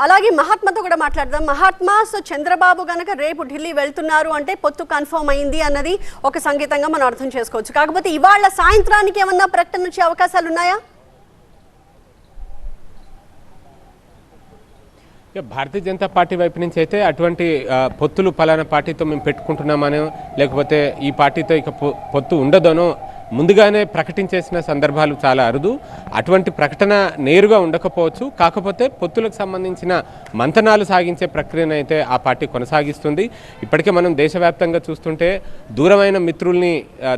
అలాగే మహాత్మాతో కూడా మాట్లాడదాం. మహాత్మా, సో చంద్రబాబు గనక రేపు ఢిల్లీ వెళ్తున్నారు అంటే పొత్తు కన్ఫర్మ్ అయింది అన్నది ఒక సంకేతంగా మనం అర్థం చేసుకోవచ్చు. కాకపోతే ఇవాళ సాయంత్రానికి ఏమన్నా ప్రకటన వచ్చే అవకాశాలు ఉన్నాయా? భారతీయ జనతా పార్టీ వైపు నుంచి అయితే అటువంటి పొత్తులు పలానా పార్టీతో మేము పెట్టుకుంటున్నామనో లేకపోతే ఈ పార్టీతో ఇక పొత్తు ఉండదనో ముందుగానే ప్రకటించేసిన సందర్భాలు చాలా అరుదు. అటువంటి ప్రకటన నేరుగా ఉండకపోవచ్చు. కాకపోతే పొత్తులకు సంబంధించిన మంతనాలు సాగించే ప్రక్రియను అయితే ఆ పార్టీ కొనసాగిస్తుంది. ఇప్పటికే మనం దేశవ్యాప్తంగా చూస్తుంటే దూరమైన మిత్రుల్ని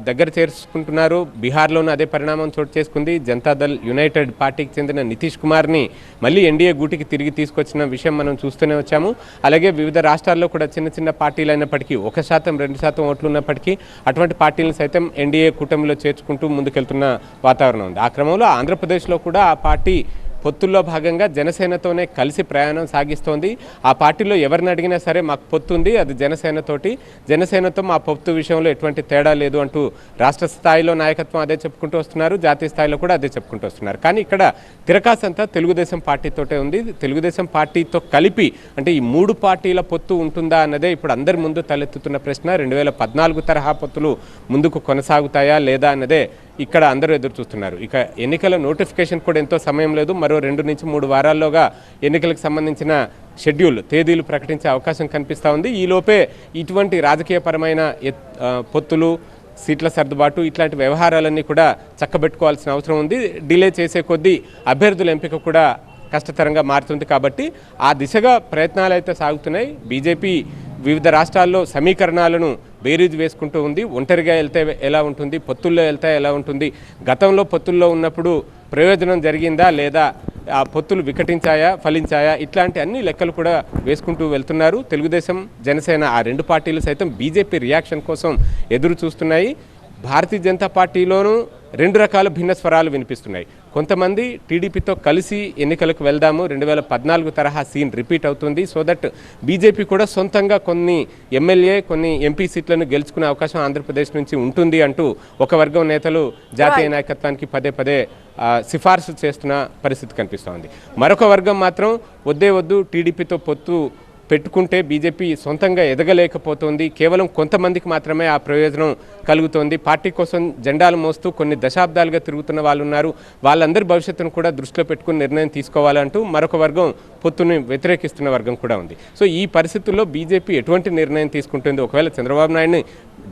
దగ్గర చేర్చుకుంటున్నారు. బీహార్లోనూ అదే పరిణామం చోటు చేసుకుంది. జనతాదళ్ యునైటెడ్ పార్టీకి చెందిన నితీష్ కుమార్ని మళ్ళీ ఎన్డీఏ గూటికి తిరిగి తీసుకొచ్చిన విషయం మనం చూస్తూనే వచ్చాము. అలాగే వివిధ రాష్ట్రాల్లో కూడా చిన్న చిన్న పార్టీలు అయినప్పటికీ 1%, 2% ఓట్లు ఉన్నప్పటికీ అటువంటి పార్టీలను సైతం ఎన్డీఏ కూటమిలో చేర్చుకుంటూ ముందుకెళ్తున్న వాతావరణం ఉంది. ఆ క్రమంలో ఆంధ్రప్రదేశ్లో కూడా ఆ పార్టీ పొత్తుల్లో భాగంగా జనసేనతోనే కలిసి ప్రయాణం సాగిస్తోంది. ఆ పార్టీలో ఎవరిని అడిగినా సరే మాకు పొత్తు ఉంది, అది జనసేనతోటి, జనసేనతో మా పొత్తు విషయంలో ఎటువంటి తేడా లేదు అంటూ రాష్ట్ర స్థాయిలో నాయకత్వం అదే చెప్పుకుంటూ వస్తున్నారు, జాతీయ స్థాయిలో కూడా అదే చెప్పుకుంటూ వస్తున్నారు. కానీ ఇక్కడ తిరకాసంతా తెలుగుదేశం పార్టీతోటే ఉంది. తెలుగుదేశం పార్టీతో కలిపి అంటే ఈ 3 పార్టీల పొత్తు ఉంటుందా అన్నదే ఇప్పుడు అందరి ముందు తలెత్తుతున్న ప్రశ్న. 2014 తరహా పొత్తులు ముందుకు కొనసాగుతాయా లేదా అన్నదే ఇక్కడ అందరూ ఎదురు చూస్తున్నారు. ఇక ఎన్నికల నోటిఫికేషన్ కూడా ఎంతో సమయం లేదు. మరో 2 నుంచి 3 వారాల్లోగా ఎన్నికలకు సంబంధించిన షెడ్యూల్, తేదీలు ప్రకటించే అవకాశం కనిపిస్తూ ఉంది. ఈలోపే ఇటువంటి రాజకీయపరమైన పొత్తులు, సీట్ల సర్దుబాటు ఇట్లాంటి వ్యవహారాలన్నీ కూడా చక్కబెట్టుకోవాల్సిన అవసరం ఉంది. డిలే చేసే కొద్దీ అభ్యర్థుల ఎంపిక కూడా కష్టతరంగా మారుతుంది. కాబట్టి ఆ దిశగా ప్రయత్నాలు అయితే సాగుతున్నాయి. బీజేపీ వివిధ రాష్ట్రాల్లో సమీకరణాలను బేరీజు వేసుకుంటూ ఉంది. ఒంటరిగా వెళ్తే ఎలా ఉంటుంది, పొత్తుల్లో వెళ్తే ఎలా ఉంటుంది, గతంలో పొత్తుల్లో ఉన్నప్పుడు ప్రయోజనం జరిగిందా లేదా, ఆ పొత్తులు వికటించాయా, ఫలించాయా, ఇట్లాంటి అన్ని లెక్కలు కూడా వేసుకుంటూ వెళ్తున్నారు. తెలుగుదేశం, జనసేన ఆ 2 పార్టీలు సైతం బీజేపీ రియాక్షన్ కోసం ఎదురు చూస్తున్నాయి. భారతీయ జనతా పార్టీలోనూ 2 రకాల భిన్న స్వరాలు వినిపిస్తున్నాయి. కొంతమంది టీడీపీతో కలిసి ఎన్నికలకు వెళ్దాము, 2014 తరహా సీన్ రిపీట్ అవుతుంది, సో దట్ బీజేపీ కూడా సొంతంగా కొన్ని ఎమ్మెల్యే, కొన్ని ఎంపీ సీట్లను గెలుచుకునే అవకాశం ఆంధ్రప్రదేశ్ నుంచి ఉంటుంది అంటూ ఒక వర్గం నేతలు జాతీయ నాయకత్వానికి పదే పదే సిఫార్సు చేస్తున్న పరిస్థితి కనిపిస్తోంది. మరొక వర్గం మాత్రం వద్దే వద్దు, టీడీపీతో పొత్తు పెట్టుకుంటే బీజేపీ సొంతంగా ఎదగలేకపోతుంది, కేవలం కొంతమందికి మాత్రమే ఆ ప్రయోజనం కలుగుతోంది, పార్టీ కోసం జెండాలు మోస్తూ కొన్ని దశాబ్దాలుగా తిరుగుతున్న వాళ్ళు ఉన్నారు, వాళ్ళందరి భవిష్యత్తును కూడా దృష్టిలో పెట్టుకుని నిర్ణయం తీసుకోవాలంటూ మరొక వర్గం పొత్తుని వ్యతిరేకిస్తున్న వర్గం కూడా ఉంది. సో ఈ పరిస్థితుల్లో బీజేపీ ఎటువంటి నిర్ణయం తీసుకుంటుంది? ఒకవేళ చంద్రబాబు నాయుడిని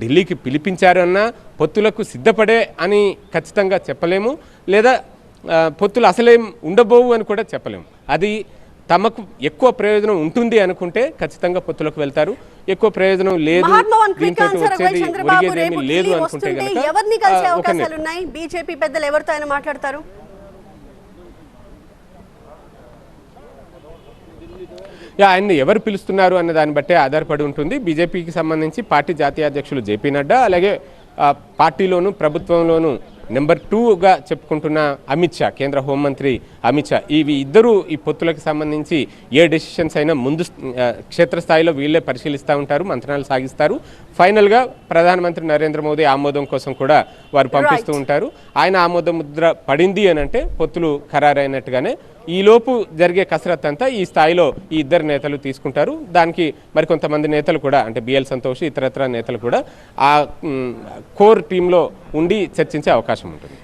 ఢిల్లీకి పిలిపించారన్నా పొత్తులకు సిద్ధపడే అని ఖచ్చితంగా చెప్పలేము, లేదా పొత్తులు అసలేం ఉండబోవు అని కూడా చెప్పలేము. అది తమకు ఎక్కువ ప్రయోజనం ఉంటుంది అనుకుంటే ఖచ్చితంగా పొత్తులకు వెళ్తారు. ఎక్కువ ప్రయోజనం లేదు, దీంతో వచ్చేది ఒరిగేదేమీ లేదు అనుకుంటే బీజేపీ పెద్దలు ఎవరితో ఆయన మాట్లాడతారు? ఆయన్ని ఎవరు పిలుస్తున్నారు అన్న దాన్ని బట్టే ఆధారపడి ఉంటుంది. బీజేపీకి సంబంధించి పార్టీ జాతీయ అధ్యక్షులు జేపీ నడ్డా, అలాగే పార్టీలోను ప్రభుత్వంలోను నెంబర్ 2గా చెప్పుకుంటున్న అమిత్ షా, కేంద్ర హోంమంత్రి అమిత్ షా, ఇవి ఇద్దరు ఈ పొత్తులకు సంబంధించి ఏ డెసిషన్స్ అయినా ముందు క్షేత్రస్థాయిలో వీళ్ళే పరిశీలిస్తూ ఉంటారు, మంత్రాలు సాగిస్తారు. ఫైనల్గా ప్రధానమంత్రి నరేంద్ర మోదీ ఆమోదం కోసం కూడా వారు పంపిస్తూ ఉంటారు. ఆయన ఆమోద ముద్ర పడింది అని అంటే పొత్తులు ఖరారైనట్టుగానే. ఈలోపు జరిగే కసరత్ అంతా ఈ స్థాయిలో ఈ ఇద్దరు నేతలు తీసుకుంటారు. దానికి మరికొంతమంది నేతలు కూడా, అంటే బిఎల్ సంతోష్, ఇతరత్ర నేతలు కూడా ఆ కోర్ టీంలో ఉండి చర్చించే అవకాశం ఉంటుంది.